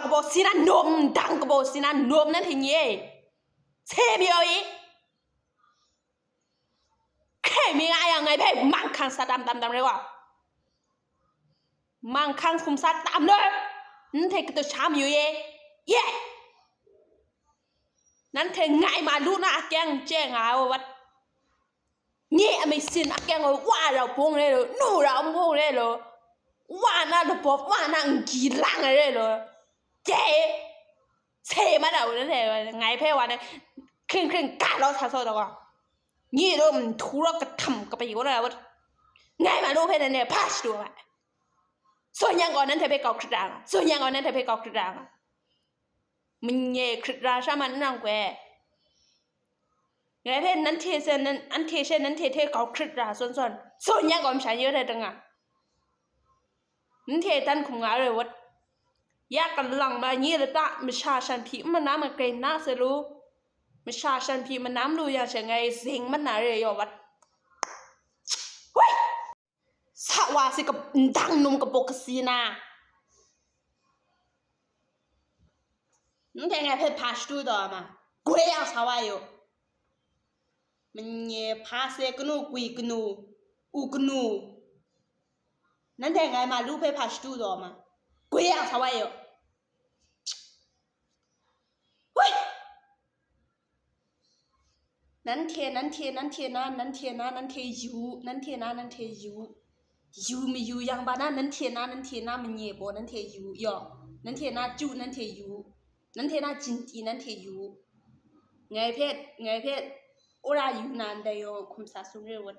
กบสินะนมดังกบสินะนมนั่นทีนี้เช่เบียวอีแค่มีอะไรยังไงเพ่มังคังสะดำดำเลยว่ะมังคังคุมสัตตามเลยนั่นเทกตัวชามอยู่เย่นั่นเทงไงมาดูนะแกงเจ้งเอาวัดนี่ไม่สินแกงว่าเราพงเลยหรอนู่เราพงเลยหรอว่าน่าเราบอกว่าน่ากีรังเลยหรอเจ๊เช่มาเรานั่นเองไงเพ่วันนี้ครึ่งการเราทัศน์ตัวก่อนนี่เราทุเรศกระทำกับไปอยู่ก็ได้ว่าไงมาดูเพ่เนี่ยพัชดูไปส่วนยังก่อนนั้นเธอไปเกาคดางส่วนยังก่อนนั้นเธอไปเกาคดางมันเย่คดาชามันนั่งแกไงเพ่นั้นเทเซนนั้นอันเทเซนนั้นเทเกาคดาส่วนยังก่อนฉันเยอะเลยจังอ่ะนั่นเทตันคงงาเลยว่ายากกันหลังมาเยี่ยเลยตะมิชาชันพีมันน้ำมันเกรนน่าเสียรู้มิชาชันพีมันน้ำรู้อย่างเช่นไงสิงมันน่าเรียวัดเฮ้ยสาวาสิกับดังนุ่มกับปกสีนานั่นแค่ไงเพื่อพาสตูต่อมากูเรียกสาวาอยู่มันเนี่ยพาเสกนูกุยกนูอูกนูนั่นแค่ไงมาลูกเพื่อพาสตูต่อมากูเรียกสาวาอยู่เฮ้ยนั่นเทอยู่นั่นเทอยู่ไม่อยู่ยังบ้านนั่นเทมันเย่บ่นั่นเทอยู่ย่อนั่นเทจูนั่นเทอยู่นั่นเทจินตีนั่นเทอยู่ไงเพศโอราอยู่นานได้ยอคุมสาสุเรวัด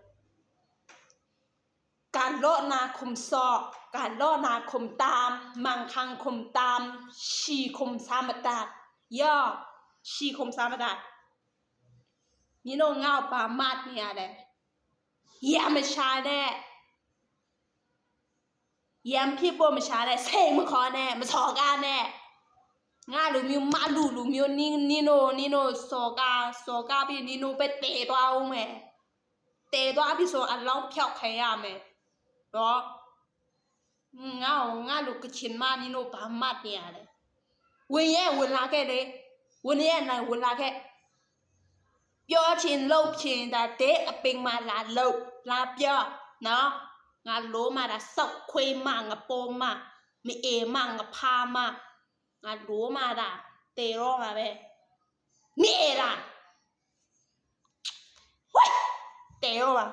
การล่อนาคุมซอการล่อนาคุมตามมังคังคุมตามชีคุมสามดาย่อชีคุมสามดานี่น้องเงาปามาดเนี่ยแหละยามไม่ชาแน่ยามพี่บัวไม่ชาแน่เซ็งมาขอแน่มาสอการแน่งาลูมิวมาลูมิวนี่โนสอกาพี่นี่โนไปเตะตัวเอาแม่เตะตัวพี่โซอันร้องเพี้ยวใครอะแม่หรองาลูกชิ้นมานี่โนปามาดเนี่ยแหละวันลาแค่เลยวันนี้นะวันลาแค่ပြောချင်းလှုပ်ချင်းဒါတဲ့အပင်မှာလာလှုပ်လာပြောနော်ငါလိုးမှာဒါစောက်ခွေးမငါပေါ်မမအေမငါဖာမငါလိုးမှာဒါတေရောမှာပဲနေလားဝိုင်းတေရောပါ